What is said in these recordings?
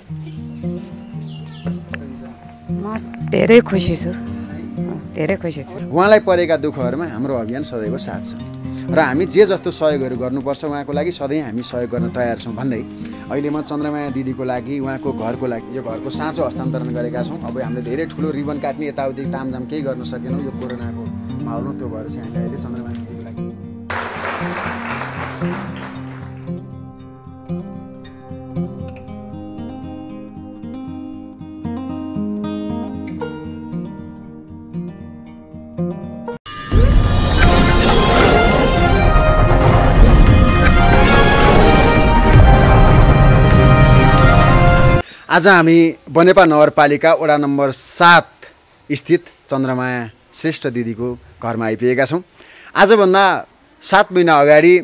म धेरै खुसी छु, धेरै खुसी छु। उहाँलाई परेका दुःखहरूमा हाम्रो अभियान सदैव साथ छ र हामी जे जस्तो सहयोगहरू गर्नुपर्छ उहाँको लागि सधैँ हामी सहयोग गर्न तयार छौँ भन्दै अहिले म चन्द्रमाया दिदीको लागि उहाँको घरको लागि यो घरको साँचो हस्तान्तरण गरेका छौँ। अब हामीले धेरै ठुलो रिबन काट्ने यताउति तामझाम केही गर्न सकेनौँ, यो कोरोनाको माहौल त्यो भएर चाहिँ हामीले अहिले चन्द्रमाया दिदीको लागि आज हामी बनेपा नगरपालिका वडा नम्बर 7 स्थित चन्द्रमाया श्रेष्ठ दिदीको घरमा आइपुगेका छौँ। आजभन्दा 7 महिना अगाडि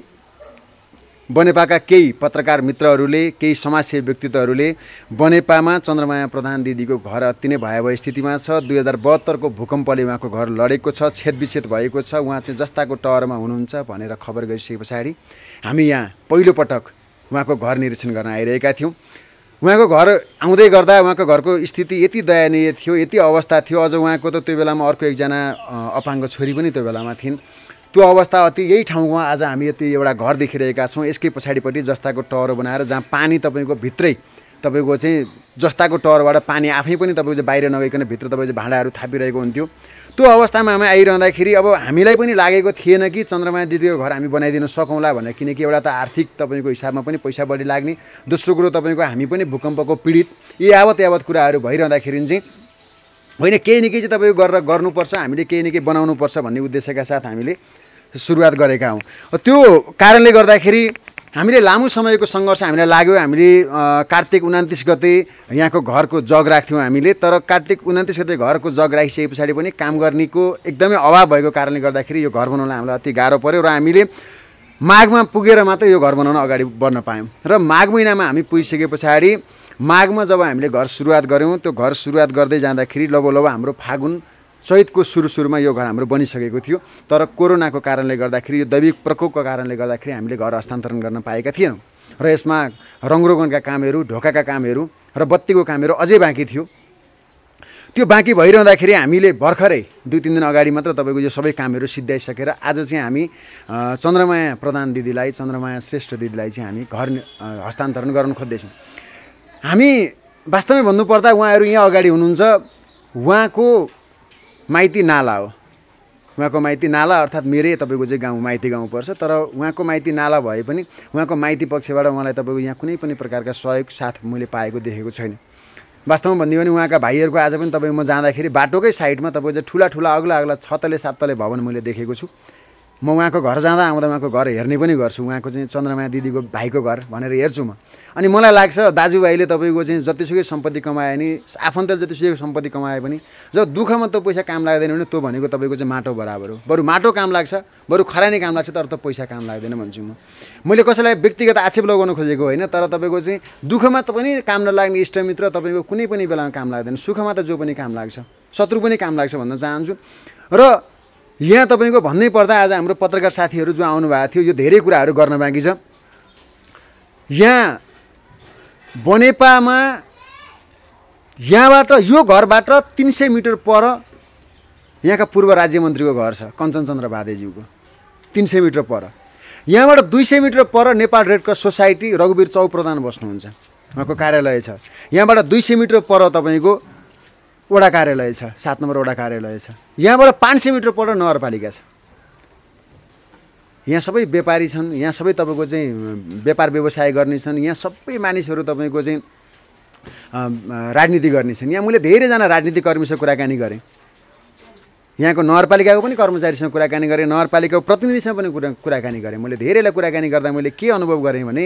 बनेपाका केही पत्रकार मित्रहरूले केही समाजसेवी व्यक्तित्वहरूले बनेपामा चन्द्रमाया प्रधान दिदीको घर अति नै भयावह स्थितिमा छ, 2072 को भूकम्पले उहाँको घर लडेको छ, छेदविच्छेद भएको छ, उहाँ चाहिँ जस्ताको टहरमा हुनुहुन्छ भनेर खबर गरिसके पछाडि हामी यहाँ पहिलोपटक उहाँको घर निरीक्षण गर्न आइरहेका थियौँ। उहाँको घर आउँदै गर्दा उहाँको घरको स्थिति यति दयनीय थियो, यति अवस्था थियो। अझ उहाँको त त्यो बेलामा अर्को एकजना अपाङ्ग छोरी पनि त्यो बेलामा थिइन्। त्यो अवस्था अति यही ठाउँमा आज हामी यति एउटा घर देखिरहेका छौँ। यसकै पछाडिपट्टि जस्ताको टहर बनाएर जहाँ पानी तपाईँको भित्रै तपाईँको चाहिँ जस्ताको टहरबाट पानी आफै पनि तपाईँको चाहिँ बाहिर नगइकन भित्र तपाईँ चाहिँ भाँडाहरू थापिरहेको हुन्थ्यो। त्यो अवस्थामा हामी आइरहँदाखेरि अब हामीलाई पनि लागेको थिएन कि चन्द्रमाया दिदीको घर हामी बनाइदिन सकौँला भनेर, किनकि एउटा त आर्थिक तपाईँको हिसाबमा पनि पैसा बढी लाग्ने, दोस्रो कुरो तपाईँको हामी पनि भूकम्पको पीडित, यी यावत कुराहरू भइरहँदाखेरि चाहिँ होइन केही न केही चाहिँ तपाईँको गरेर गर्नुपर्छ, हामीले केही न केही बनाउनुपर्छ भन्ने उद्देश्यका साथ हामीले सुरुवात गरेका हौँ। त्यो कारणले गर्दाखेरि हामीले लामो समयको सङ्घर्ष हामीलाई लाग्यो। हामीले कार्तिक 29 गते यहाँको घरको जग राख्थ्यौँ हामीले, तर कार्तिक 29 गते घरको जग राखिसके पछाडि पनि काम गर्नेको एकदमै अभाव भएको कारणले गर्दाखेरि यो घर बनाउन हामीलाई अति गाह्रो पर्यो र हामीले माघमा पुगेर मात्र यो घर बनाउन अगाडि बढ्न पायौँ। र माघ महिनामा हामी पुगिसके पछाडि माघमा जब हामीले घर सुरुवात गऱ्यौँ, त्यो घर सुरुवात गर्दै जाँदाखेरि लगभग हाम्रो फागुन चैतको सुरुमा यो घर हाम्रो बनिसकेको थियो। तर कोरोनाको कारणले गर्दाखेरि यो दैविक प्रकोपको कारणले गर्दाखेरि हामीले घर हस्तान्तरण गर्न पाएका थिएनौँ र यसमा रङरोगनका कामहरू, ढोकाका कामहरू र बत्तीको कामहरू अझै बाँकी थियो। त्यो बाँकी भइरहँदाखेरि हामीले भर्खरै 2-3 दिन अगाडि मात्र तपाईँको यो सबै कामहरू सिद्ध्याइसकेर आज चाहिँ हामी चन्द्रमाया प्रधान दिदीलाई, चन्द्रमाया श्रेष्ठ दिदीलाई चाहिँ हामी घर हस्तान्तरण गर्न खोज्दैछौँ। हामी वास्तवमै भन्नुपर्दा उहाँहरू यहाँ अगाडि हुनुहुन्छ, उहाँको माइती नाला हो। उहाँको माइती नाला अर्थात् मेरै तपाईँको चाहिँ गाउँ माइती गाउँ पर्छ, तर उहाँको माइती नाला भए पनि उहाँको माइती पक्षबाट उहाँलाई तपाईँको यहाँ कुनै पनि प्रकारका सहयोग साथ मैले पाएको देखेको छैन। वास्तवमा भनिदियो भने उहाँका भाइहरूको आज पनि तपाईँ म जाँदाखेरि बाटोकै साइडमा तपाईँको चाहिँ ठुला अग्ला 6 तले 7 तले भवन मैले देखेको छु। म उहाँको घर जाँदा आउँदा उहाँको घर हेर्ने पनि गर्छु, उहाँको चाहिँ चन्द्रमाया दिदीको भाइको घर भनेर हेर्छु म। अनि मलाई लाग्छ दाजुभाइले तपाईँको चाहिँ जतिसुकै सम्पत्ति कमाए नि, आफन्तले जतिसुकै सम्पत्ति कमाए पनि जब दुःखमा त्यो पैसा काम लाग्दैन भने त्यो भनेको तपाईँको चाहिँ माटो बराबर हो। बरु माटो काम लाग्छ, बरु खरानी काम लाग्छ, तर त पैसा काम लाग्दैन भन्छु म। मैले कसैलाई व्यक्तिगत आक्षेप लगाउन खोजेको होइन, तर तपाईँको चाहिँ दुःखमा त पनि काम नलाग्ने इष्टमित्र तपाईँको कुनै पनि बेलामा काम लाग्दैन, सुखमा त जो पनि काम लाग्छ, शत्रु पनि काम लाग्छ भन्न चाहन्छु। र यहाँ तपाईँको भन्नै पर्दा आज हाम्रो पत्रकार साथीहरू जो आउनुभएको थियो, यो धेरै कुराहरू गर्न बाँकी छ। यहाँ बनेपामा यहाँबाट यो घरबाट 300 मिटर पर यहाँका पूर्व राज्य मन्त्रीको घर छ, कञ्चनचन्द्र बादेज्यूको 300 मिटर पर। यहाँबाट 200 मिटर पर नेपाल रेड क्रस सोसाइटी रघुवीर चौप्रधान बस्नुहुन्छ, उहाँको कार्यालय छ। यहाँबाट 200 मिटर पर तपाईँको वडा कार्यालय छ, 7 नम्बर वडा कार्यालय छ। यहाँबाट 500 मिटर पर नगरपालिका छ। यहाँ सबै व्यापारी छन्, यहाँ सबै तपाईँको चाहिँ व्यापार व्यवसाय गर्ने छन्, यहाँ सबै मानिसहरू तपाईँको चाहिँ राजनीति गर्ने छन्। यहाँ मैले धेरैजना राजनीतिक कर्मीसँग कुराकानी गरेँ, यहाँको नगरपालिकाको पनि कर्मचारीसँग कुराकानी गरेँ, नगरपालिकाको प्रतिनिधिसँग पनि कुराकानी गरेँ। मैले धेरैलाई कुराकानी गर्दा मैले के अनुभव गरेँ भने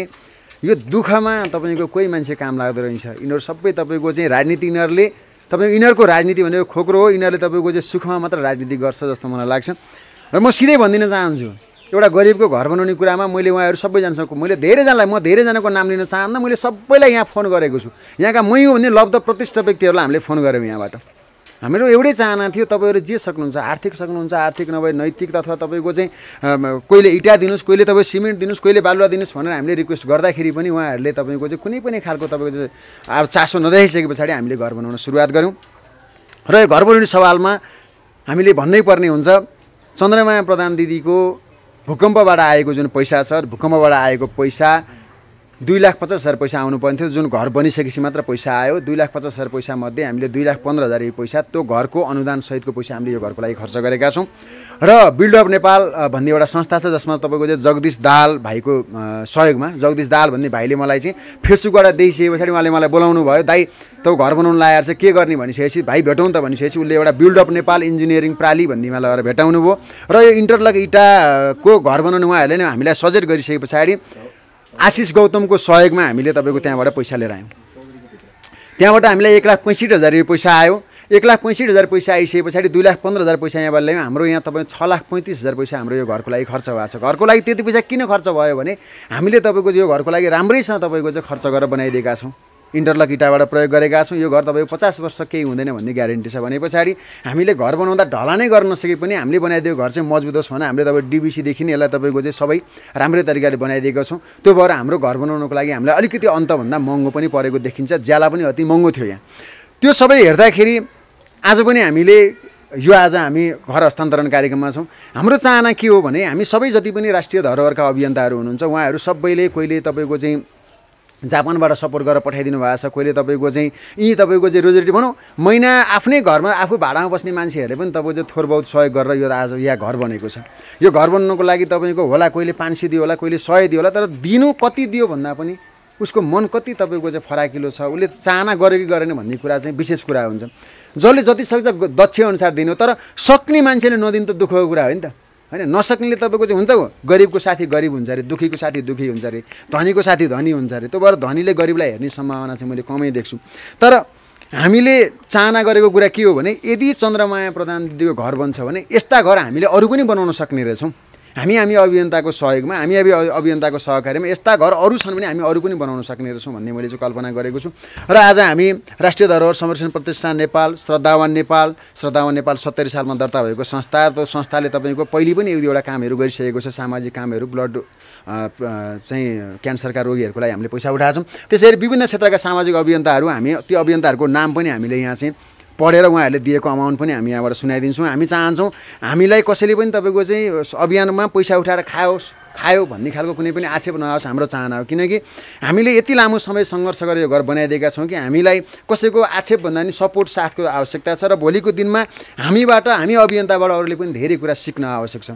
यो दुःखमा तपाईँको कोही मान्छे काम लाग्दो रहेछ। यिनीहरू सबै तपाईँको चाहिँ राजनीति, यिनीहरूको राजनीति भनेको खोक्रो हो। यिनीहरूले तपाईँको चाहिँ सुखमा मात्र राजनीति गर्छ जस्तो मलाई लाग्छ। र म सिधै भनिदिन चाहन्छु, एउटा गरिबको घर बनाउने कुरामा मैले उहाँहरू सबैजनासँग म धेरैजनाको नाम लिन चाहन्न, मैले सबैलाई यहाँ फोन गरेको छु। यहाँका मै हो भने लब्ध प्रतिष्ठित व्यक्तिहरूलाई हामीले फोन गऱ्यौँ यहाँबाट। हाम्रो एउटै चाहना थियो तपाईँहरू जे सक्नुहुन्छ आर्थिक सक्नुहुन्छ आर्थिक नभए नैतिक अथवा तपाईँको चाहिँ कोहीले इँटा दिनुहोस् कोहीले तपाईँ सिमेन्ट दिनुहोस् कोहीले बालुवा दिनुहोस् भनेर हामीले रिक्वेस्ट गर्दाखेरि पनि उहाँहरूले तपाईँको चाहिँ कुनै पनि खालको तपाईँको चाहिँ अब चासो नदेखाइसके पछाडि हामीले घर बनाउन सुरुवात गऱ्यौँ र यो घर बनाउने सवालमा हामीले भन्नै पर्ने हुन्छ चन्द्रमाया प्रधान दिदीको भूकम्पबाट आएको जुन पैसा छ भूकम्पबाट आएको पैसा 2,50,000 पैसा आउनुपर्ने थियो जुन घर बनिसकेपछि मात्र पैसा आयो 2,50,000 पैसा मध्ये हामीले 2,15,000 पैसा त्यो घरको अनुदान सहितको पैसा हामीले यो घरको लागि खर्च गरेका छौँ र बिल्डअप नेपाल भन्ने एउटा संस्था छ जसमा तपाईँको चाहिँ जगदीश दाहाल भाइको सहयोगमा जगदीश दाहाल भन्ने भाइले मलाई चाहिँ फेसबुकबाट देखिसके पछाडि उहाँले मलाई बोलाउनु भयो दाइ तँ घर बनाउनु लागेर चाहिँ के गर्ने भनिसकेपछि भाइ भेटौँ त भनिसकेपछि उसले एउटा बिल्डअप नेपाल इन्जिनियरिङ प्राली भन्नेमा लगेर भेटाउनु भयो र यो इन्टरलक इँटाको घर बनाउनु उहाँहरूले नै हामीलाई सजेस्ट गरिसके पछाडि आशिष गौतमको सहयोगमा हामीले तपाईँको त्यहाँबाट पैसा लिएर आयौँ त्यहाँबाट हामीलाई 1,65,000 पैसा आयो 1,65,000 पैसा आइसके पछाडि 2,15,000 पैसा यहाँबाट ल्यायौँ हाम्रो यहाँ तपाईँ 6,35,000 पैसा हाम्रो यो घरको लागि खर्च भएको छ घरको लागि त्यति पैसा किन खर्च भयो भने हामीले तपाईँको यो घरको लागि राम्रैसँग तपाईँको चाहिँ खर्च गरेर बनाइदिएका छौँ इन्टरलक इँटाबाट प्रयोग गरेका छौँ यो घर तपाईँको 50 वर्ष केही हुँदैन भन्ने ग्यारेन्टी छ भने पछाडि हामीले घर बनाउँदा ढलानै गर्न नसके पनि हामीले बनाइदिएको घर चाहिँ मजबुत होस् भने हामीले तपाईँ डिबिसीदेखि नै यसलाई तपाईँको चाहिँ सबै राम्रै तरिकाले बनाइदिएका छौँ त्यो भएर हाम्रो घर बनाउनको लागि हामीलाई अलिकति अन्तभन्दा महँगो पनि परेको देखिन्छ ज्याला पनि अति महँगो थियो यहाँ त्यो सबै हेर्दाखेरि आज पनि हामीले यो आज हामी घर हस्तान्तरण कार्यक्रममा छौँ हाम्रो चाहना के हो भने हामी सबै जति पनि राष्ट्रिय धरोहरका अभियन्ताहरू हुनुहुन्छ उहाँहरू सबैले कोहीले तपाईँको चाहिँ जापानबाट सपोर्ट गरेर पठाइदिनु भएको छ कोहीले तपाईँको चाहिँ यी तपाईँको चाहिँ रोजगारी भनौँ महिना आफ्नै घरमा आफू भाडामा बस्ने मान्छेहरूले पनि तपाईँको चाहिँ थोर बहुत सहयोग गरेर यो आज यहाँ घर बनेको छ यो घर बनाउनको लागि तपाईँको होला कोहीले 500 दियो होला कोहीले 100 दियो होला तर दिनु कति दियो भन्दा पनि उसको मन कति तपाईँको चाहिँ फराकिलो छ उसले चाहना गर्यो कि गरेन भन्ने कुरा चाहिँ विशेष कुरा हुन्छ जसले जति सक्छ दक्ष अनुसार दिनु तर सक्ने मान्छेले नदिनु त दुःखको कुरा हो नि त हैन नसक्नेले तपाईँको चाहिँ हुन्छ गरिबको साथी गरिब हुन्छ अरे दुखीको साथी दुखी हुन्छ अरे धनीको साथी धनी हुन्छ अरे त्यो भएर धनीले गरिबलाई हेर्ने सम्भावना चाहिँ मैले कमै देख्छु तर हामीले चाहना गरेको कुरा के हो भने यदि चन्द्रमाया प्रधान दिदीको घर बन्छ भने यस्ता घर हामीले अरू पनि बनाउन सक्ने रहेछौँ हामी अभियन्ताको सहयोगमा हामी अभियन्ताको सहकार्यमा यस्ता घर अरू छन् भने हामी अरू पनि बनाउन सक्ने रहेछौँ भन्ने मैले चाहिँ कल्पना गरेको छु र आज हामी राष्ट्रिय धरोहर संरक्षण प्रतिष्ठान नेपाल श्रद्धावान नेपाल 70 सालमा दर्ता भएको संस्था त्यो संस्थाले तपाईँको पहिले पनि एक दुईवटा कामहरू गरिसकेको छ सामाजिक कामहरू ब्लड चाहिँ क्यान्सरका रोगीहरूको लागि हामीले पैसा उठाएका छौँ त्यसरी विभिन्न क्षेत्रका सामाजिक अभियन्ताहरू हामी त्यो अभियन्ताहरूको नाम पनि हामीले यहाँ चाहिँ पढेर उहाँहरूले दिएको अमाउन्ट पनि हामी यहाँबाट सुनाइदिन्छौँ हामी चाहन्छौँ हामीलाई कसैले पनि तपाईँको चाहिँ अभियानमा पैसा उठाएर खायो भन्ने खालको कुनै पनि आक्षेप नआओस् हाम्रो चाहना हो किनकि हामीले यति लामो समय सङ्घर्ष गरेर यो घर बनाइदिएका छौँ कि हामीलाई कसैको आक्षेप भन्दा पनि सपोर्ट साथको आवश्यकता छ र भोलिको दिनमा हामीबाट हामी अभियन्ताबाट अरूले पनि धेरै कुरा सिक्न आवश्यक छ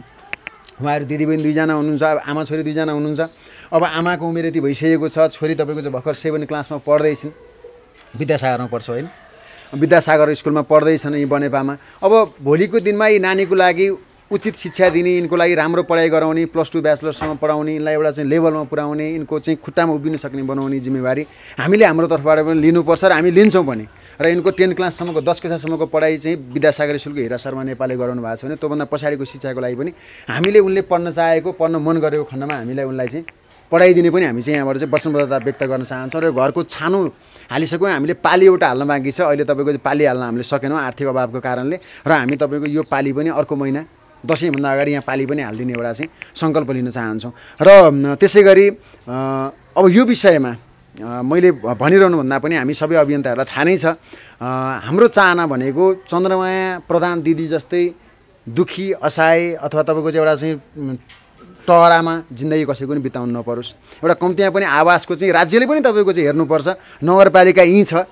उहाँहरू दिदीबहिनी 2 जना हुनुहुन्छ आमा छोरी 2 जना हुनुहुन्छ अब आमाको उमेर यति भइसकेको छ छोरी तपाईँको चाहिँ भर्खर 7 क्लासमा पढ्दैछिन् विद्यासागरमा पढ्छ होइन विद्यासागर स्कुलमा पढ्दैछन् यी बनेपामा अब भोलिको दिनमा यी नानीको लागि उचित शिक्षा दिने यिनको लागि राम्रो पढाइ गराउने +2 ब्याचलरसम्म पढाउने यिनलाई एउटा चाहिँ लेभलमा पुर्याउने यिनको चाहिँ खुट्टामा उभिन सक्ने बनाउने जिम्मेवारी हामीले हाम्रो तर्फबाट पनि लिनुपर्छ र हामी लिन्छौँ पनि र यिनको 10 क्लाससम्मको 10 कक्षासम्मको पढाइ चाहिँ विद्यासागर स्कुलको हिरा शर्मा नेपालले गराउनु भएको छ भने त्योभन्दा पछाडिको शिक्षाको लागि पनि हामीले उनले पढ्न चाहेको पढ्न मन गरेको खण्डमा हामीलाई उनलाई चाहिँ पढाइदिने पनि हामी चाहिँ यहाँबाट चाहिँ वचनबद्धता व्यक्त गर्न चाहन्छौँ र घरको छानो हालिसक्यौँ हामीले पाली एउटा हाल्न बाँकी छ अहिले तपाईँको चाहिँ पाली हाल्न हामीले सकेनौँ आर्थिक अभावको कारणले र हामी तपाईँको यो पाली पनि अर्को महिना दसैँभन्दा अगाडि यहाँ पाली पनि हालिदिने एउटा चाहिँ सङ्कल्प लिन चाहन्छौँ र त्यसै गरी अब यो विषयमा मैले भनिरहनु भन्दा पनि हामी सबै अभियन्ताहरूलाई थाहा नै छ हाम्रो चाहना भनेको चन्द्रमाया प्रधान दिदी जस्तै दुखी असहाय अथवा तपाईँको चाहिँ एउटा चाहिँ टहरामा जिन्दगी कसैको पनि बिताउनु नपरोस् एउटा कम्तीमा पनि आवासको चाहिँ राज्यले पनि तपाईँको चाहिँ हेर्नुपर्छ नगरपालिका यहीँ छ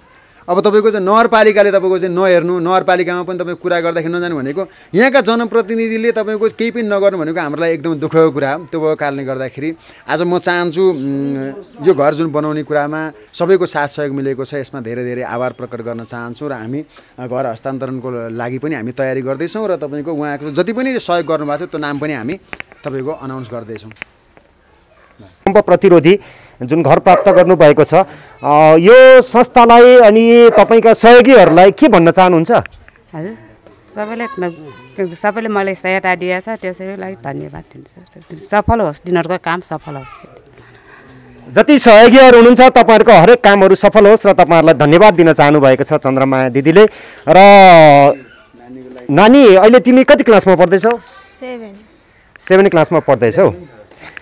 अब तपाईँको चाहिँ नगरपालिकाले तपाईँको चाहिँ नहेर्नु नगरपालिकामा पनि तपाईँ कुरा गर्दाखेरि नजानु भनेको यहाँका जनप्रतिनिधिले तपाईँको केही पनि नगर्नु भनेको हाम्रो लागि एकदम दुःखको कुरा हो त्यो भएको कारणले गर्दाखेरि आज म चाहन्छु यो घर जुन बनाउने कुरामा सबैको साथ सहयोग मिलेको छ यसमा धेरै धेरै आभार प्रकट गर्न चाहन्छु र हामी घर हस्तान्तरणको लागि पनि हामी तयारी गर्दैछौँ र तपाईँको उहाँको जति पनि सहयोग गर्नुभएको छ त्यो नाम पनि हामी तपाईँको अनाउन्स गर्दैछौँ भूकम्प प्रतिरोधी जुन घर प्राप्त गर्नुभएको छ यो संस्थालाई अनि तपाईँका सहयोगीहरूलाई के भन्न चाहनुहुन्छ हजुर सबैले मलाई सहायता दिएछ त्यसैको लागि धन्यवाद दिन्छु सफल होस् तिनीहरूको काम सफल होस् जति सहयोगीहरू हुनुहुन्छ तपाईँहरूको हरेक कामहरू सफल होस् र तपाईँहरूलाई धन्यवाद दिन चाहनुभएको छ चन्द्रमाया दिदीले। र नानी अहिले तिमी कति क्लासमा पढ्दैछौ? 7 क्लासमा पढ्दैछौ।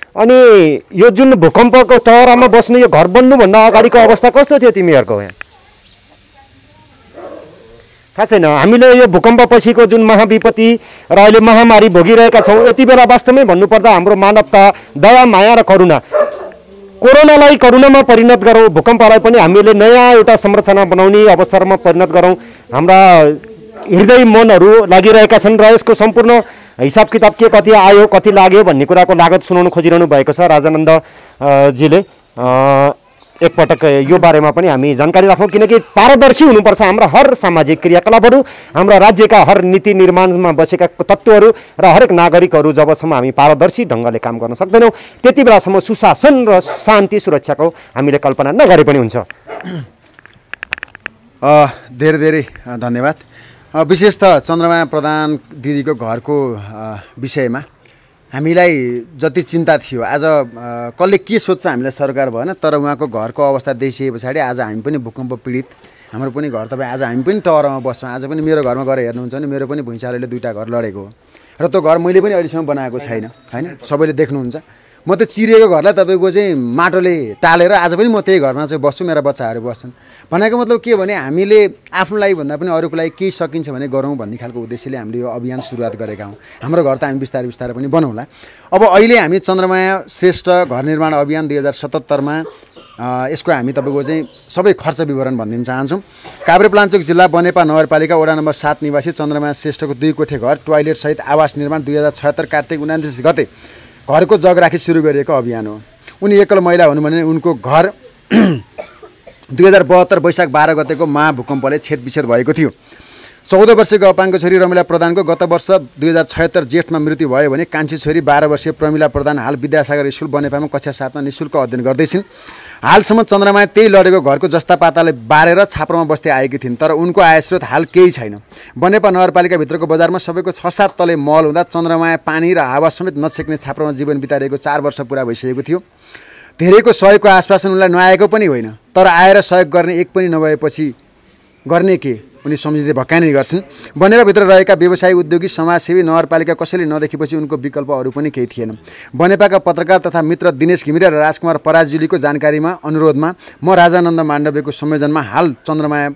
अनि यो जुन भूकम्पको टहरामा बस्ने यो घर बन्नुभन्दा अगाडिको अवस्था कस्तो थियो तिमीहरूको? यहाँ थाहा छैन। हामीले यो भूकम्प पछिको जुन महाविपत्ति र अहिले महामारी भोगिरहेका छौँ, यति बेला वास्तवमै भन्नुपर्दा हाम्रो मानवता, दया, माया र करुणा, कोरोनालाई करुणामा परिणत गरौँ, भूकम्पलाई पनि हामीले नयाँ एउटा संरचना बनाउने अवसरमा परिणत गरौँ। हाम्रा हृदय मनहरू लागिरहेका छन् र यसको सम्पूर्ण हिसाब किताब के कति आयो कति लाग्यो भन्ने कुराको लागत सुनाउनु खोजिरहनु भएको छ राजानन्द जीले। एकपटक यो बारेमा पनि हामी जानकारी राखौँ, किनकि पारदर्शी हुनुपर्छ हाम्रा हर सामाजिक क्रियाकलापहरू, हाम्रा राज्यका हर नीति निर्माणमा बसेका तत्त्वहरू र हरेक नागरिकहरू। जबसम्म हामी पारदर्शी ढङ्गले काम गर्न सक्दैनौँ त्यति बेलासम्म सुशासन र शान्ति सुरक्षाको हामीले कल्पना नगरे पनि हुन्छ। धेरै धेरै धन्यवाद। विशेष त चन्द्रमाया प्रधान दिदीको घरको विषयमा हामीलाई जति चिन्ता थियो, आज कसले के सोध्छ हामीलाई सरकार भएन, तर उहाँको घरको अवस्था देखिए पछाडि आज हामी पनि भूकम्प पीडित, हाम्रो पनि घर तपाईँ आज हामी पनि टहरमा बस्छौँ। आज पनि मेरो घरमा गएर हेर्नुहुन्छ भने मेरो पनि भुइँचालोले 2टा घर लडेको हो र त्यो घर मैले पनि अहिलेसम्म बनाएको छैन होइन, सबैले देख्नुहुन्छ। म त चिरिएको घरलाई तपाईँको चाहिँ माटोले टालेर आज पनि म त्यही घरमा चाहिँ बस्छु, मेरा बच्चाहरू बस्छन्। भनेको मतलब के भने हामीले आफ्नो लागि भन्दा पनि अरूको लागि केही सकिन्छ भने गरौँ भन्ने खालको उद्देश्यले हामीले यो अभियान सुरुवात गरेका हौँ। हाम्रो घर त हामी बिस्तारै बिस्तारै पनि बनाउँला। अब अहिले हामी चन्द्रमाया श्रेष्ठ घर निर्माण अभियान 2077मा यसको हामी तपाईँको चाहिँ सबै खर्च विवरण भनिदिन चाहन्छौँ। काभ्रेपलाञ्चोक जिल्ला बनेपा नगरपालिका वडा नम्बर 7 निवासी चन्द्रमाया श्रेष्ठको 2 कोठे घर टोयलेट सहित आवास निर्माण 2076 कार्तिक 29 गते घरको जग राखी सुरु गरिएको अभियान हो। उनी एकल महिला हुनु भने उनको घर 2072 वैशाख 12 गतेको महाभूकम्पले छेदविच्छेद भएको थियो। 14 वर्षको अपाङ्गको छोरी रमिला प्रधानको गत वर्ष 2076 जेठमा मृत्यु भयो भने कान्छी छोरी 12 वर्षीय प्रमिला प्रधान हाल विद्यासागर स्कुल बनेपामा कक्षा 7मा निःशुल्क अध्ययन गर्दैछिन्। हालसम्म चन्द्रमाया त्यही लडेको घरको जस्ता पाताले बारेर छाप्रोमा बस्दै आएकी थिइन्, तर उनको आयस्रोत हाल केही छैन। बनेपा नगरपालिकाभित्रको बजारमा सबैको 6-7 तले मल हुँदा चन्द्रमाया पानी र हावा समेत नछेक्ने छाप्रोमा जीवन बिताइरहेको 4 वर्ष पुरा भइसकेको थियो। धेरैको सहयोगको आश्वासन उनलाई नआएको पनि होइन, तर आएर सहयोग गर्ने एक पनि नभएपछि गर्ने के, उनी सम्झिँदै भक्कानी गर्छन्। बनेपाभित्र रहेका व्यवसायी, उद्योगी, समाजसेवी, नगरपालिका कसैले नदेखेपछि उनको विकल्प अरू पनि केही थिएन। बनेपाका पत्रकार तथा मित्र दिनेश घिमिरे र राजकुमार पराजुलीको जानकारीमा अनुरोधमा म राजानन्द माण्डव्यको संयोजनमा हाल चन्द्रमाया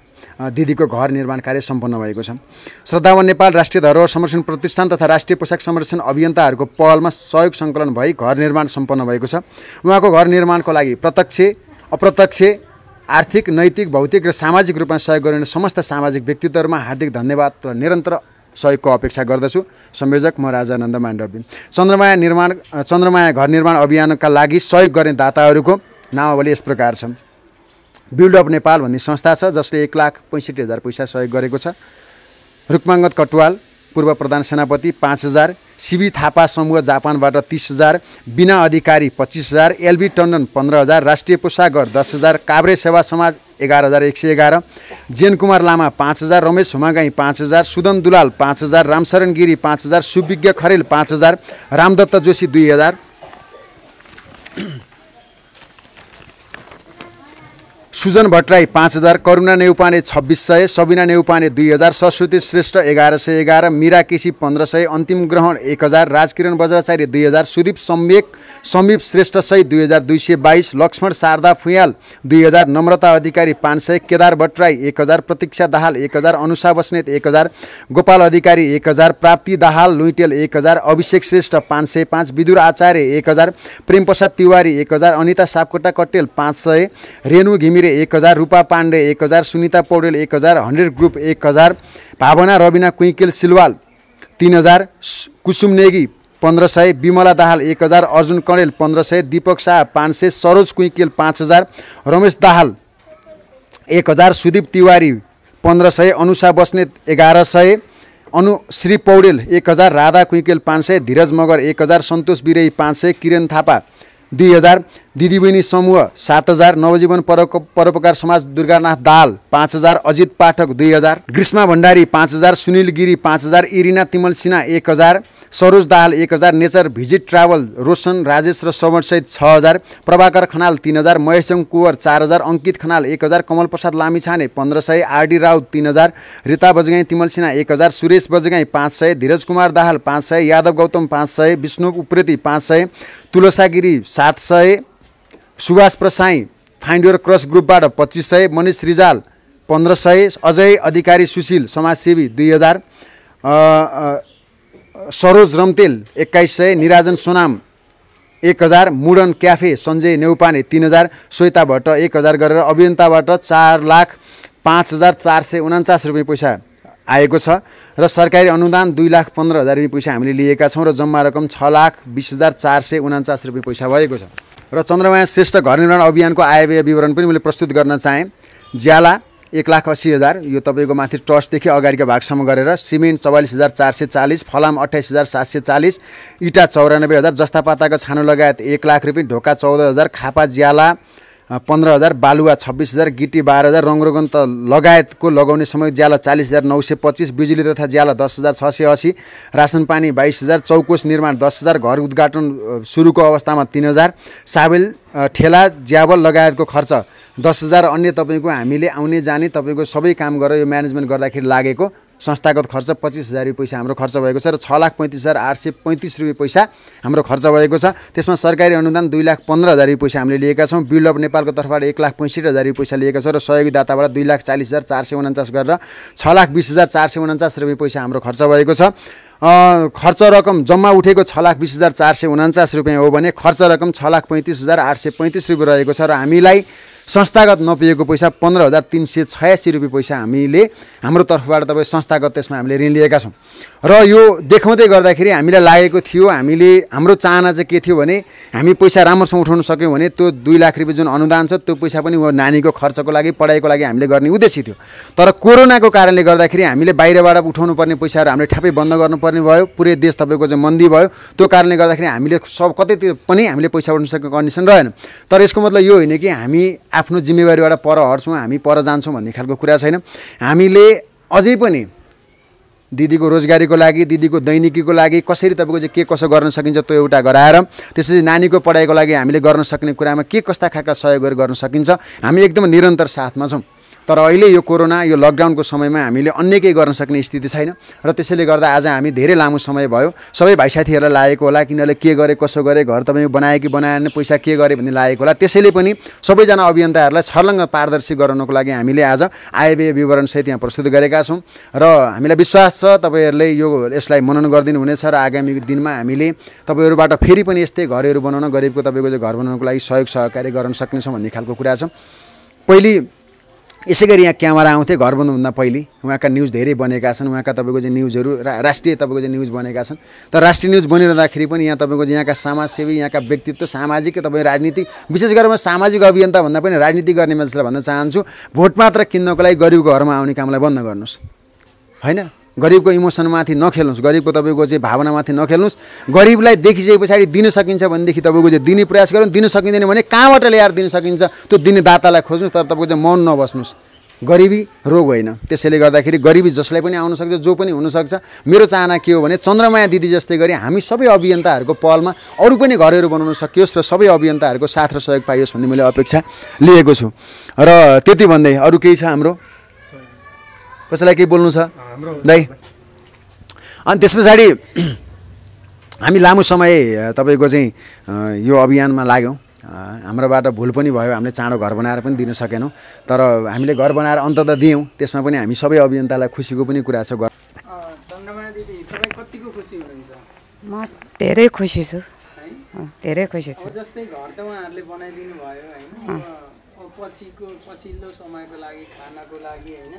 दिदीको घर निर्माण कार्य सम्पन्न भएको छ। श्रद्धावन नेपाल राष्ट्रिय धरोहर संरक्षण प्रतिष्ठान तथा राष्ट्रिय पोसाक संरक्षण अभियन्ताहरूको पहलमा सहयोग सङ्कलन भई घर निर्माण सम्पन्न भएको छ। उहाँको घर निर्माणको लागि प्रत्यक्ष अप्रत्यक्ष आर्थिक, नैतिक, भौतिक र सामाजिक रूपमा सहयोग गर्ने समस्त सामाजिक व्यक्तित्वहरूमा हार्दिक धन्यवाद र निरन्तर सहयोगको अपेक्षा गर्दछु। संयोजक म राजानन्द माण्डव्य। चन्द्रमाया घर निर्माण अभियानका लागि सहयोग गर्ने दाताहरूको नामावली यस प्रकार छ। बिल्ड अप नेपाल भन्ने संस्था छ जसले 1,65,000 पैसा सहयोग गरेको छ। रुक्माङ्गत कटुवाल पूर्व प्रधान सेनापति 5,000, सिबी थापा समूह जापानबाट 30,000, बिना अधिकारी 25,000, एलबी टन्डन 15,000, राष्ट्रिय पोसागर 10,000, काभ्रे सेवा समाज 11,111, जेन कुमार लामा 5,000, रमेश हुमागाई 5,000, सुदन दुलाल 5,000, रामशरण गिरी 5,000, सुविज्ञ खरेल 5,000, रामदत्त जोशी 2,000, सुजन भट्टराई 5,000, करुणा नेउपाने 2,600, सबिना नेउपाने 2,000, सरस्वती श्रेष्ठ 1,111, मीरा केसी 1,500, अन्तिम ग्रहण 1,000, राजकिरण बज्राचार्य 2,000, सुदीप समीप श्रेष्ठ सहित 2,222, लक्ष्मण शारदा फुयाल 2,000, नम्रता अधिकारी 500, केदार भट्टराई 1,000, प्रतीक्षा दाहाल 1,000, अनुषा बस्नेत 1,000, गोपाल अधिकारी 1,000, प्राप्ति दाहाल लुइटेल 1,000, अभिषेक श्रेष्ठ 505, विदुर आचार्य 1,000, प्रेम प्रसाद तिवारी 1,000, अनिता सापकोटा कट्टेल 500, रेणु घिमिरे 1,000, रूपा पाण्डे 1,000, सुनिता पौडेल 1,000, 100 ग्रुप 1,000, भावना रविना कुइकेल सिलवाल 3,000, कुसुम नेगी 1,500, विमला दाहाल 1,000, अर्जुन कणेल 1,500, दीपक शाह 500, सरोज कुइकेल 5,000, रमेश दाहाल 1,000, सुदीप तिवारी 1,500, अनुषा बस्नेत 1,100, अनुश्री पौडेल 1,000, राधा कुइकेल 500, धीरज मगर 1,000, सन्तोष बिरेई 500, किरण थापा 2,000, दिदीबहिनी समूह 7,000, नवजीवन परोपकार समाज दुर्गानाथ दाहाल 5,000, अजित पाठक 2,000, ग्रीष्मा भण्डारी 5,000, सुनिल गिरी 5,000, इरिना तिमल Sinha 1,000, Saroj Dahal 1000, nature visit travel Roshan Rajesh र श्रवणसहित 6000, प्रभाकर खनाल 3000, महेशजङ कुवर 4000, अङ्कित खनाल 1000, कमल Prasad Lamichhane 1500, RD Raut 3000, Rita Bajgai Timal Sinha 1000, Suresh Bajgai 500, Dheeraj Kumar Dahal 500, Yadav Gautam 500, Vishnu Upreti 500, Tulsa Giri 700, Subhash Prasai find your cross ग्रुपबाट 2500, मनिष रिजाल 1500, अजय अधिकारी सुशील समाजसेवी 2000, सरोज रम्तेल 2100, निराजन सोनाम 1000, मुडन क्याफे सञ्जय नेउपाने 3000, श्वेता भट्ट 1000 गरेर अभियन्ताबाट 4,05,449 रुपियाँ पैसा आएको छ र सरकारी अनुदान 2,15,000 रुपियाँ पैसा हामीले लिएका छौँ र जम्मा रकम 6,20,449 रुपियाँ पैसा भएको छ। र चन्द्रमाया श्रेष्ठ घर निर्माण अभियानको आयव्यय विवरण पनि मैले प्रस्तुत गर्न चाहेँ। ज्याला 1,80,000 यो तपाईँको माथि ट्रस्टदेखि अगाडिको भागसम्म गरेर, सिमेन्ट 44,440, फलाम 28,740, इँटा 94,000, जस्ता पाताको छानो लगायत 1,00,000 रुपियाँ, ढोका 14,000, खापा ज्याला 15,000, बालुवा 26,000, गिटी 12,000, रङरोगन त लगायतको लगाउने समय ज्याला 40,925, बिजुली तथा ज्याला 10,680, रासन पानी 22,000, चौकोस निर्माण 10,000, घर उद्घाटन सुरुको अवस्थामा 3,000, साबेल ठेला ज्यावल लगायतको खर्च 10,000, अन्य तपाईँको हामीले आउने जाने तपाईँको सबै काम गरेर यो म्यानेजमेन्ट गर्दाखेरि लागेको संस्थागत खर्च 25,000 रुपियाँ पैसा हाम्रो खर्च भएको छ र 6,35,835 रुपियाँ पैसा हाम्रो खर्च भएको छ। त्यसमा सरकारी अनुदान 2,15,000 रुपियाँ पैसा हामीले लिएका छौँ। बिल्ड अफ नेपालको तर्फबाट 1,65,000 रुपियाँ पैसा लिएका छौँ र सहयोगी दाताबाट 2,40,449 गरेर 6,20,449 रुपियाँ पैसा हाम्रो खर्च भएको छ। खर्च रकम जम्मा उठेको 6,20,449 रुपियाँ हो भने खर्च रकम 6,35,835 रुपियाँ रहेको छ र हामीलाई संस्थागत नपिएको पैसा 15,386 रुपियाँ पैसा हामीले हाम्रो तर्फबाट तपाईँ संस्थागत त्यसमा हामीले ऋण लिएका छौँ। र यो देखाउँदै गर्दाखेरि हामीलाई लागेको थियो, हाम्रो चाहना चाहिँ के थियो भने हामी पैसा राम्रोसँग उठाउन सक्यौँ भने त्यो 2,00,000 रुपियाँ जुन अनुदान छ त्यो पैसा पनि नानीको खर्चको लागि पढाइको लागि हामीले गर्ने उद्देश्य थियो। तर कोरोनाको कारणले गर्दाखेरि हामीले बाहिरबाट उठाउनु पर्ने पैसाहरू हामीले ठ्याप्पै बन्द गर्नुपर्ने भयो। पुरै देश तपाईँको चाहिँ मन्दी भयो। त्यो कारणले गर्दाखेरि हामीले सब कतैतिर पनि हामीले पैसा उठाउन सक्ने कन्डिसन रहेन। तर यसको मतलब यो होइन कि हामी आफ्नो जिम्मेवारीबाट पर हट्छौँ, हामी पर जान्छौँ भन्ने खालको कुरा छैन। हामीले अझै पनि दिदीको रोजगारीको लागि, दिदीको दैनिकीको लागि कसरी तपाईँको चाहिँ के कसो गर्न सकिन्छ त्यो एउटा गराएर, त्यसपछि नानीको पढाइको लागि हामीले गर्न सक्ने कुरामा के कस्ता खालका सहयोग गर्न सकिन्छ हामी एकदम निरन्तर साथमा छौँ। तर अहिले यो कोरोना यो लकडाउनको समयमा हामीले अन्य केही गर्न सक्ने स्थिति छैन र त्यसैले गर्दा आज हामी धेरै लामो समय भयो। सबै भाइ साथीहरूलाई लागेको होला किनभने के गरे कसो गरे, घर तपाईँ बनायो कि बनाएन, पैसा के गरे भन्ने लागेको होला। त्यसैले पनि सबैजना अभियन्ताहरूलाई छर्लङ्ग पारदर्शी गराउनको लागि हामीले आज आयव्यय विवरणसहित यहाँ प्रस्तुत गरेका छौँ र हामीलाई विश्वास छ तपाईँहरूले यसलाई मनन गरिदिनु हुनेछ र आगामी दिनमा हामीले तपाईँहरूबाट फेरि पनि यस्तै घरहरू बनाउन, गरिबको तपाईँको चाहिँ घर बनाउनको लागि सहयोग सहकारी गर्न सक्नेछौँ भन्ने खालको कुरा छ। पहिले यसै गरी यहाँ क्यामेरा आउँथे घर बनाउनुभन्दा पहिले, उहाँका न्युज धेरै बनेका छन्, उहाँका तपाईँको चाहिँ न्युजहरू राष्ट्रिय तपाईँको चाहिँ न्युज बनेका छन्। तर राष्ट्रिय न्युज बनिरहँदाखेरि पनि यहाँ तपाईँको चाहिँ यहाँका समाजसेवी, यहाँका व्यक्तित्व, सामाजिक तपाईँ राजनीति, विशेष गरेर म सामाजिक अभियन्ता भन्दा पनि राजनीति गर्ने मान्छेलाई भन्न चाहन्छु, भोट मात्र किन्नको लागि गरिबको घरमा आउने कामलाई बन्द गर्नुहोस्, होइन? गरिबको इमोसनमाथि नखेल्नुहोस्, गरिबको तपाईँको चाहिँ भावनामाथि नखेल्नुहोस्। गरिबलाई देखिसके पछाडि दिन सकिन्छ भनेदेखि तपाईँको चाहिँ दिने प्रयास गर्नु, दिन सकिँदैन भने कहाँबाट ल्याएर दिन सकिन्छ त्यो दिने दातालाई खोज्नुहोस्, तर तपाईँको चाहिँ मौन नबस्नुहोस्। गरिबी रोग होइन, त्यसैले गर्दाखेरि गरिबी जसलाई पनि आउन सक्छ, जो पनि हुनसक्छ। मेरो चाहना के हो भने चन्द्रमाया दिदी जस्तै गरी हामी सबै अभियन्ताहरूको पहलमा अरू पनि घरहरू बनाउन सकियोस् र सबै अभियन्ताहरूको साथ र सहयोग पाइयोस् भन्ने मैले अपेक्षा लिएको छु। र त्यति भन्दै अरू केही छ हाम्रो? कसैलाई केही बोल्नु छ दाइ? अनि त्यस पछाडि हामी लामो समय तपाईँको चाहिँ यो अभियानमा लाग्यौँ। हाम्रोबाट भुल पनि भयो, हामीले चाँडो घर बनाएर पनि दिन सकेनौँ, तर हामीले घर बनाएर अन्ततः दियौँ। त्यसमा पनि हामी सबै अभियन्तालाई खुसीको पनि कुरा छ। चन्द्रमाया दिदी तपाईँ कतिको खुसी हुनुहुन्छ? म धेरै खुसी छु, धेरै खुसी छु। जस्तै घर त उहाँहरूले बनाइदिनु भयो होइन, पछिल्लो समयको लागि खानाको लागि होइन,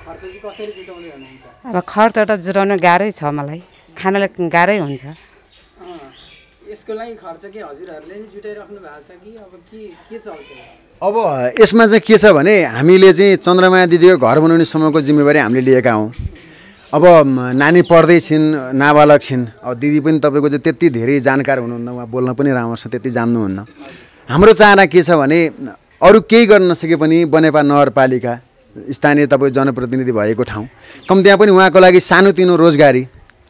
खर्च चाहिँ कसरी जुटाउँदै हुनुहुन्छ? अब खर्च त जुटाउन गाह्रै छ, मलाई खानालाई गाह्रै हुन्छ। यसको लागि खर्च के हजुरहरूले नि जुटाइराख्नु भएको छ कि अब के चल्छ? अब यसमा चाहिँ के छ भने हामीले चाहिँ चन्द्रमाया दिदीको घर बनाउने सम्मको जिम्मेवारी हामीले लिएका हौँ। अब नानी पढ्दै छिन्, नाबालक छिन्। अब दिदी पनि तपाईँको चाहिँ त्यति धेरै जानकार हुनुहुन्न, उहाँ बोल्न पनि राम्रोसँग त्यति जान्नुहुन्न। हाम्रो चाहना के छ भने अरू केही गर्न नसके पनि बनेपा नगरपालिका स्थानीय तपाईँ जनप्रतिनिधि भएको ठाउँ कम त्यहाँ पनि उहाँको लागि सानोतिनो रोजगारी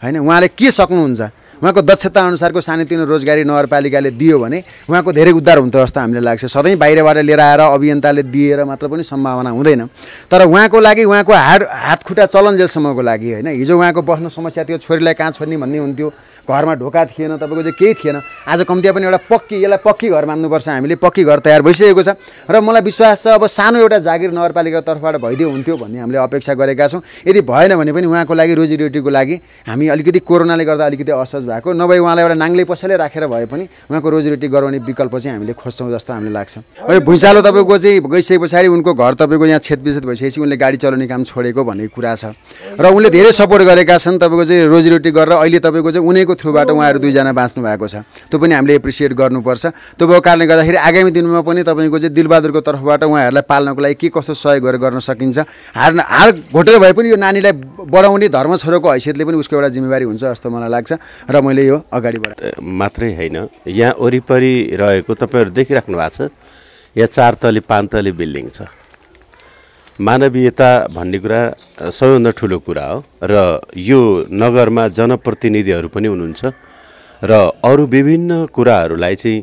होइन, उहाँले के सक्नुहुन्छ उहाँको दक्षता अनुसारको सानोतिनो रोजगारी नगरपालिकाले दियो भने उहाँको धेरै उद्धार हुन्छ जस्तो हामीलाई लाग्छ। सधैँ बाहिरबाट लिएर आएर अभियन्ताले दिएर मात्र पनि सम्भावना हुँदैन। तर उहाँको लागि उहाँको हात खुट्टा चलन्जेलसम्मको लागि होइन, हिजो उहाँको बस्नु समस्या थियो, छोरीलाई कहाँ छोड्ने भन्ने हुन्थ्यो, घरमा ढोका थिएन, तपाईँको चाहिँ केही थिएन। आज कम्तीमा पनि एउटा यसलाई पक्की घर मान्नुपर्छ, हामीले पक्की घर तयार भइसकेको छ र मलाई विश्वास छ अब सानो एउटा जागिर नगरपालिकाको तर्फबाट भइदियो हुन्थ्यो भन्ने हामीले अपेक्षा गरेका छौँ। यदि भएन भने पनि उहाँको लागि रोजीरोटीको लागि हामी अलिकति कोरोनाले गर्दा अलिकति असहज भएको, नभए उहाँलाई एउटा नाङ्ले पसले राखेर भए पनि उहाँको रोजीरोटी गराउने विकल्प चाहिँ हामीले खोज्छौँ जस्तो हामीलाई लाग्छ। अब भुइँचालो तपाईँको चाहिँ गइसके पछाडि उनको घर तपाईँको यहाँ क्षतविक्षत भइसकेपछि उनले गाडी चलाउने काम छोडेको भन्ने कुरा छ र उनले धेरै सपोर्ट गरेका छन् तपाईँको चाहिँ रोजीरोटी गरेर अहिले तपाईँको चाहिँ उनीको थ्रुबाट उहाँहरू दुईजना बाँच्नु भएको छ। त्यो पनि हामीले एप्रिसिएट गर्नुपर्छ। त्यो भएको कारणले गर्दाखेरि आगामी दिनमा पनि तपाईँको चाहिँ दिलबहादुरको तर्फबाट उहाँहरूलाई पाल्नको लागि के कस्तो सहयोग गर्न सकिन्छ, हार घोटेर भए पनि यो नानीलाई बढाउने धर्म छोरोको हैसियतले पनि उसको एउटा जिम्मेवारी हुन्छ जस्तो मलाई लाग्छ र मैले यो अगाडि बढाएँ मात्रै होइन। यहाँ वरिपरि रहेको तपाईँहरू देखिराख्नु भएको छ, यहाँ 4 तले 5 तले बिल्डिङ छ। मानवीयता भन्ने कुरा सबैभन्दा ठुलो कुरा हो र यो नगरमा जनप्रतिनिधिहरू पनि हुनुहुन्छ र अरू विभिन्न कुराहरूलाई चाहिँ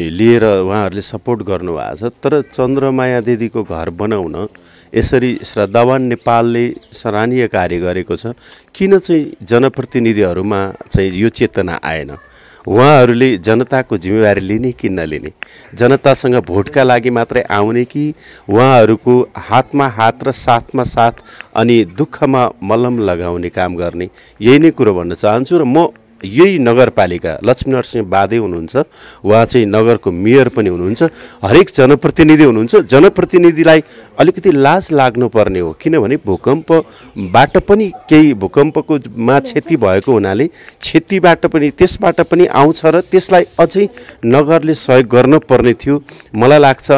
लिएर उहाँहरूले सपोर्ट गर्नुभएको छ। तर चन्द्रमाया दिदीको घर बनाउन यसरी श्रद्धावान नेपालले सराहनीय कार्य गरेको छ। किन चाहिँ जनप्रतिनिधिहरूमा चाहिँ यो चेतना आएन? उहाँहरूले जनताको जिम्मेवारी लिने कि नलिने, जनतासँग भोटका लागि मात्रै आउने कि उहाँहरूको हातमा हात र साथमा साथ अनि दुःखमा मलम लगाउने काम गर्ने, यही नै कुरो भन्न चाहन्छु। र म यही नगरपालिका लक्ष्मीनरसिंह बादे हुनुहुन्छ, उहाँ चाहिँ नगरको मेयर पनि हुनुहुन्छ, हरेक जनप्रतिनिधि हुनुहुन्छ। जनप्रतिनिधिलाई अलिकति लाज लाग्नुपर्ने हो, किनभने भूकम्पबाट पनि केही भूकम्पकोमा क्षति भएको हुनाले क्षतिबाट पनि त्यसबाट पनि आउँछ र त्यसलाई अझै नगरले सहयोग गर्नुपर्ने थियो। मलाई लाग्छ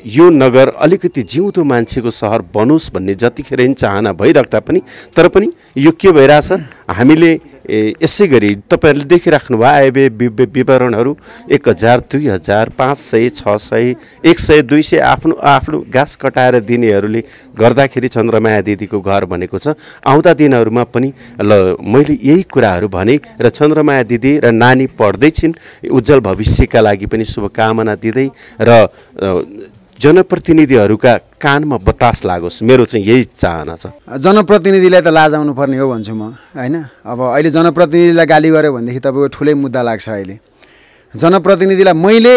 यो नगर अलिकति जिउँदो मान्छेको सहर बनोस् भन्ने जतिखेर चाहना भइराख्दा पनि, तर पनि यो के भइरहेछ, हामीले यसै गरी तपाईँहरूले देखिराख्नु भयो विवरणहरू 1000, 2000, 500, 600, 100, 200 आफ्नो घाँस कटाएर दिनेहरूले गर्दाखेरि चन्द्रमाया दिदीको घर बनेको छ। आउँदा दिनहरूमा पनि ल मैले यही कुराहरू भने र चन्द्रमाया दिदी र नानी पढ्दैछिन्, उज्जवल भविष्यका लागि पनि शुभकामना दिँदै र जनप्रतिनिधिहरूका कानमा बतास लागोस्, मेरो चाहिँ यही चाहना छ। जनप्रतिनिधिलाई त लाज आउनु पर्ने हो भन्छु म होइन। अब अहिले जनप्रतिनिधिलाई गाली गऱ्यो भनेदेखि तपाईँको ठुलै मुद्दा लाग्छ। अहिले जनप्रतिनिधिलाई मैले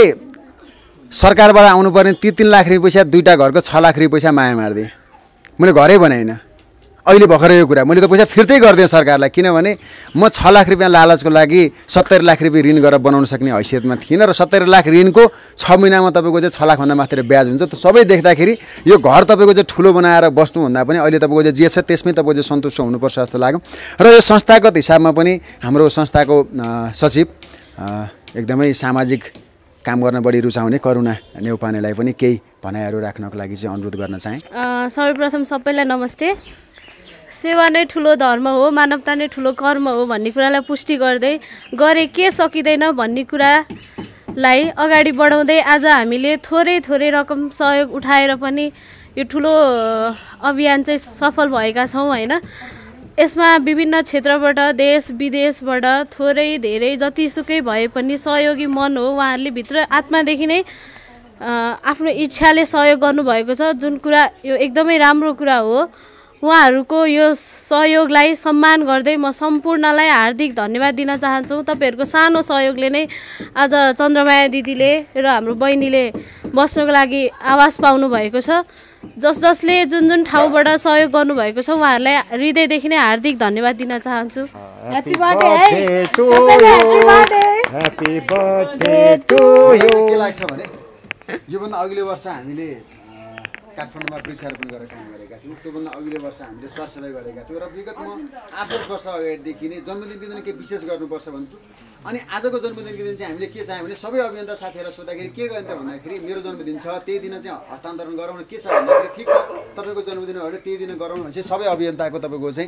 सरकारबाट आउनुपर्ने 3 लाख रुपियाँ पैसा, 2टा घरको 6 लाख रुपियाँ पैसा माया मारिदिएँ। मैले घरै बनाइनँ। अहिले भर्खर यो कुरा मैले त पैसा फिर्तै गरिदिएँ सरकारलाई, किनभने म 6 लाख रुपियाँ लालचको लागि 70 लाख रुपियाँ ऋण गरेर बनाउन सक्ने हैसियतमा थिइनँ र 70 लाख ऋणको 6 महिनामा तपाईँको चाहिँ 6 लाखभन्दा माथि ब्याज हुन्छ। त्यो सबै देख्दाखेरि यो घर तपाईँको चाहिँ ठुलो बनाएर बस्नुभन्दा पनि अहिले तपाईँको चाहिँ जे छ त्यसमै तपाईँको चाहिँ सन्तुष्ट हुनुपर्छ जस्तो लाग्यो। र यो संस्थागत हिसाबमा पनि हाम्रो संस्थाको सचिव एकदमै सामाजिक काम गर्न बढी रुचाउने करुणा नेउपानेलाई पनि केही भनाइहरू राख्नको लागि चाहिँ अनुरोध गर्न चाहेँ। सर्वप्रथम सबैलाई नमस्ते। सेवा नै ठुलो धर्म हो, मानवता नै ठुलो कर्म हो भन्ने कुरालाई पुष्टि गर्दै गरे के सकिँदैन भन्ने कुरालाई अगाडि बढाउँदै आज हामीले थोरै रकम सहयोग उठाएर पनि यो ठुलो अभियान चाहिँ सफल भएका छौँ होइन। यसमा विभिन्न क्षेत्रबाट देश विदेशबाट थोरै धेरै जतिसुकै भए पनि सहयोगी मन हो, उहाँहरूले भित्र आत्मादेखि नै आफ्नो इच्छाले सहयोग गर्नुभएको छ, जुन कुरा यो एकदमै राम्रो कुरा हो। उहाँहरूको यो सहयोगलाई सम्मान गर्दै म सम्पूर्णलाई हार्दिक धन्यवाद दिन चाहन्छु। तपाईँहरूको सानो सहयोगले नै आज चन्द्रमाया दिदीले र हाम्रो बहिनीले बस्नको लागि आवास पाउनु भएको छ। जसले जुन ठाउँबाट सहयोग गर्नुभएको छ उहाँहरूलाई हृदयदेखि नै हार्दिक धन्यवाद दिन चाहन्छु। Happy birthday to you, happy birthday to you. के लाग्छ भने योभन्दा अघिल्लो वर्ष हामीले काठमाडौँमा वृक्षारोपण गरेर काम गरेका थियौँ। त्योभन्दा अघिल्लो वर्ष हामीले सरसफाइ गरेका थियौँ र विगतमा 8-10 वर्ष अगाडिदेखि नै जन्मदिनको दिन के विशेष गर्नुपर्छ भन्छु। अनि आजको जन्मदिनको दिन चाहिँ हामीले के चाह्यौँ भने सबै अभियन्ता साथीहरूलाई सोद्धाखेरि के गर्ने त भन्दाखेरि मेरो जन्मदिन छ त्यही दिन चाहिँ हस्तान्तरण गराउन के छ भन्दाखेरि ठिक छ तपाईँको जन्मदिन हो भने त्यही दिन गराउनु भने चाहिँ सबै अभियन्ताको तपाईँको चाहिँ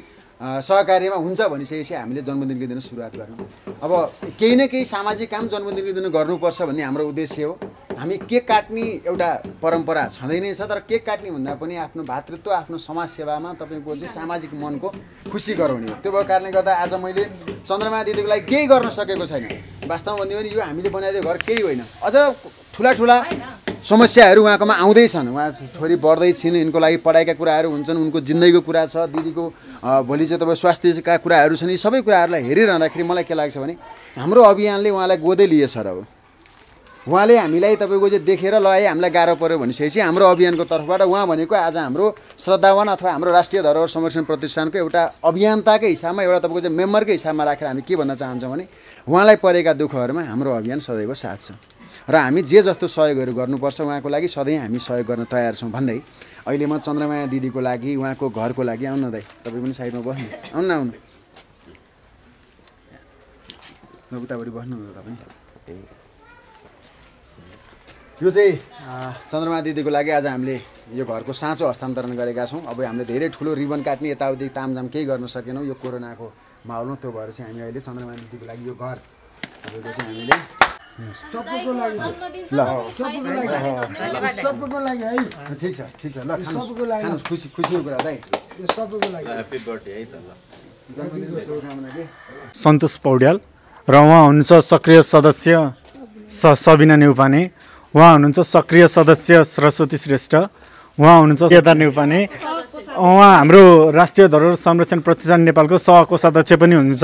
सहकार्यमा हुन्छ भनिसकेपछि हामीले जन्मदिनको दिन सुरुवात गऱ्यौँ। अब केही न केही सामाजिक काम जन्मदिनको दिन गर्नुपर्छ भन्ने हाम्रो उद्देश्य हो। हामी केक काट्ने एउटा परम्परा छँदै नै छ, तर केक काट्ने भन्दा पनि आफ्नो भातृत्व आफ्नो समाज सेवामा तपाईँको चाहिँ सामाजिक मनको खुसी गराउने हो। त्यो भएको कारणले गर्दा आज मैले चन्द्रमा दिदीको लागि केही गर्न सकेको छैन। वास्तवमा भन्यो भने यो हामीले बनाइदिएको घर केही होइन, अझ ठुला समस्याहरू उहाँकोमा आउँदैछन्। उहाँ छोरी बढ्दैछिन्, यिनको लागि पढाइका कुराहरू हुन्छन्, उनको जिन्दगीको कुरा छ, दिदीको भोलि चाहिँ तपाईँ स्वास्थ्यका कुराहरू छन्। यी सबै कुराहरूलाई हेरिरहँदाखेरि मलाई के लाग्छ भने हाम्रो अभियानले उहाँलाई गोदै लिएछ र हो। उहाँले हामीलाई तपाईँको चाहिँ देखेर ल हामीलाई गाह्रो पऱ्यो भनिसकेपछि हाम्रो अभियानको तर्फबाट उहाँ भनेको आज हाम्रो श्रद्धावान अथवा हाम्रो राष्ट्रिय धरोहर संरक्षण प्रतिष्ठानको एउटा अभियन्ताकै हिसाबमा एउटा तपाईँको चाहिँ मेम्बरकै हिसाबमा राखेर हामी के भन्न चाहन्छौँ भने उहाँलाई परेका दुःखहरूमा हाम्रो अभियान सदैव साथ छ र हामी जे जस्तो सहयोगहरू गर्नुपर्छ उहाँको लागि सधैँ हामी सहयोग गर्न तयार छौँ भन्दै अहिले म चन्द्रमाया दिदीको लागि उहाँको घरको लागि आउनु दाइ, तपाईँ पनि साइडमा बस्नु, आउनु उतापट्टि बस्नु तपाईँ। यो चाहिँ चन्द्रमा दिदीको लागि आज हामीले यो घरको साँचो हस्तान्तरण गरेका छौँ। अब हामीले धेरै ठुलो रिबन काट्ने यताउति तामझाम केही गर्न सकेनौँ, यो कोरोनाको माहौलमा। त्यो भएर चाहिँ हामी अहिले चन्द्रमा दिदीको लागि यो घर तपाईँको चाहिँ हामीले सबैको लागि है। ठिक छ ल, खानु खुसीको कुरा दाइ, सबैको लागि ह्यापी बर्थडे है त ल। जन्मदिनको शुभकामना के सन्तोष पौड्याल र उहाँ हुनुहुन्छ सक्रिय सदस्य सबिना नेउपाने, उहाँ हुनुहुन्छ सक्रिय सदस्य सरस्वती श्रेष्ठ, उहाँ हुनुहुन्छ केदार नेउपाने, उहाँ हाम्रो राष्ट्रिय धरोहर संरक्षण प्रतिष्ठान नेपालको सहकोषाध्यक्ष पनि हुनुहुन्छ,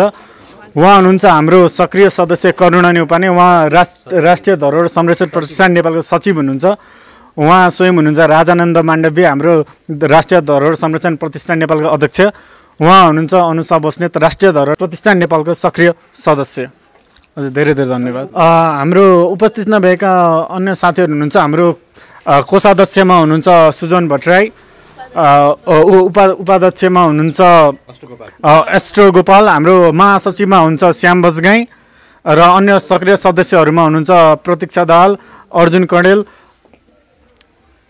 उहाँ हुनुहुन्छ हाम्रो सक्रिय सदस्य करुणा नेउपाने, उहाँ राष्ट्रिय धरोहर संरक्षण प्रतिष्ठान नेपालको सचिव हुनुहुन्छ, उहाँ स्वयं हुनुहुन्छ राजानन्द माण्डव्य हाम्रो राष्ट्रिय धरोहर संरक्षण प्रतिष्ठान नेपालको अध्यक्ष, उहाँ हुनुहुन्छ अनुषा बस्नेत राष्ट्रिय धरोहर प्रतिष्ठान नेपालको सक्रिय सदस्य। हजुर धेरै धेरै धन्यवाद। हाम्रो उपस्थित नभएका अन्य साथीहरू हुनुहुन्छ, हाम्रो कोषाध्यक्षमा हुनुहुन्छ सुजन भट्टराई, उपाध्यक्षमा हुनुहुन्छ एस्ट्रो गोपाल, हाम्रो महासचिवमा हुन्छ श्याम बजगाई र अन्य सक्रिय सदस्यहरूमा हुनुहुन्छ प्रतीक्षा दाहाल, अर्जुन कणेल,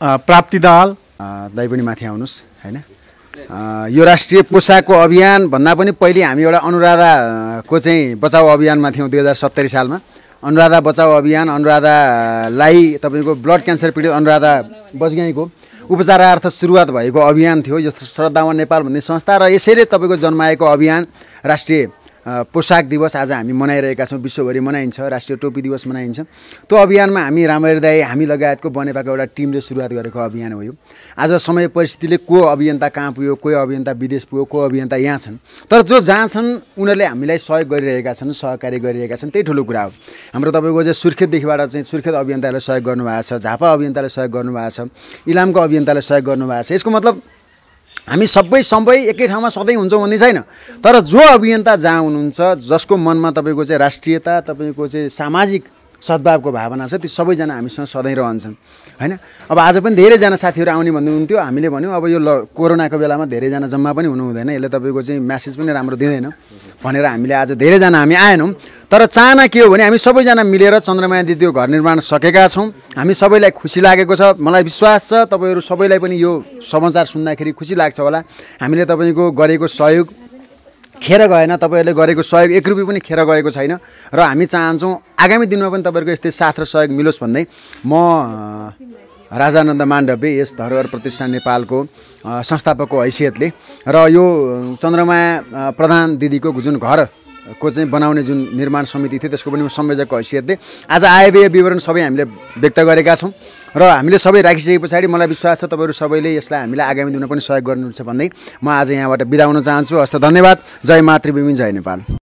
प्राप्ति दाहाल। दाइ पनि माथि आउनुहोस् होइन। यो राष्ट्रिय पोसाकको अभियान भन्दा पनि पहिले हामी एउटा अनुराधाको चाहिँ बचाउ अभियानमा थियौँ 2070 सालमा। अनुराधा बचाउ अभियान, अनुराधालाई तपाईँको ब्लड क्यान्सर पीडित अनुराधा बजगाईको उपचारार्थ सुरुवात भएको अभियान थियो यो श्रद्धावान नेपाल भन्ने संस्था, र यसैले तपाईँको जन्माएको अभियान राष्ट्रिय पोसाक दिवस आज हामी मनाइरहेका छौँ। विश्वभरि मनाइन्छ, राष्ट्रिय टोपी दिवस मनाइन्छ। त्यो अभियानमा हामी रामहेर दाइ हामी लगायतको बनेपाको एउटा टिमले सुरुवात गरेको अभियान हो यो। आज समय परिस्थितिले को अभियन्ता कहाँ पुग्यो, कोही अभियन्ता विदेश पुग्यो, को अभियन्ता यहाँ छन्, तर जो जहाँ छन् उनीहरूले हामीलाई सहयोग गरिरहेका छन्, सहकार्य गरिरहेका छन्, त्यही ठुलो कुरा हो। हाम्रो तपाईँको चाहिँ सुर्खेतदेखिबाट चाहिँ सुर्खेत अभियन्ताले सहयोग गर्नुभएको छ, झापा अभियन्ताले सहयोग गर्नुभएको छ, इलामको अभियन्ताले सहयोग गर्नुभएको छ। यसको मतलब हामी सबै एकै ठाउँमा सधैँ हुन्छौँ भन्ने छैन, तर जो अभियन्ता जहाँ हुनुहुन्छ, जसको मनमा तपाईँको चाहिँ राष्ट्रियता, तपाईँको चाहिँ सामाजिक सद्भावको भावना छ, ती सबैजना हामीसँग सधैँ रहन्छन् होइन। अब आज पनि धेरैजना साथीहरू आउने भन्नुहुन्थ्यो, हामीले भन्यौँ अब यो कोरोनाको बेलामा धेरैजना जम्मा पनि हुनु हुँदैन, यसले तपाईँको चाहिँ म्यासेज पनि राम्रो दिँदैन भनेर हामीले आज धेरैजना हामी आएनौँ। तर चाहना के हो भने हामी सबैजना मिलेर चन्द्रमाया दिदीको घर निर्माण सकेका छौँ। हामी सबैलाई खुसी लागेको छ, मलाई विश्वास छ तपाईँहरू सबैलाई पनि यो समाचार सुन्दाखेरि खुसी लाग्छ होला। हामीले तपाईँको गरेको सहयोग खेर गएन, तपाईँहरूले गरेको सहयोग एक रुपियाँ पनि खेर गएको छैन, र हामी चाहन्छौँ आगामी दिनमा पनि तपाईँहरूको यस्तै साथ र सहयोग मिलोस् भन्दै म राजानन्द माण्डव्य यस धरोहर प्रतिष्ठान नेपालको संस्थापकको हैसियतले र यो चन्द्रमाया प्रधान दिदीको जुन घरको चाहिँ बनाउने जुन निर्माण समिति थियो त्यसको पनि संयोजकको हैसियतले आज आयव्यय विवरण सबै हामीले व्यक्त गरेका छौँ र हामीले सबै राखिसके पछाडि मलाई विश्वास छ तपाईँहरू सबैले यसलाई हामीलाई आगामी दिनमा पनि सहयोग गर्नुहुन्छ भन्दै म आज यहाँबाट बिदा हुन चाहन्छु। हस्त धन्यवाद। जय मातृभूमि, जय नेपाल।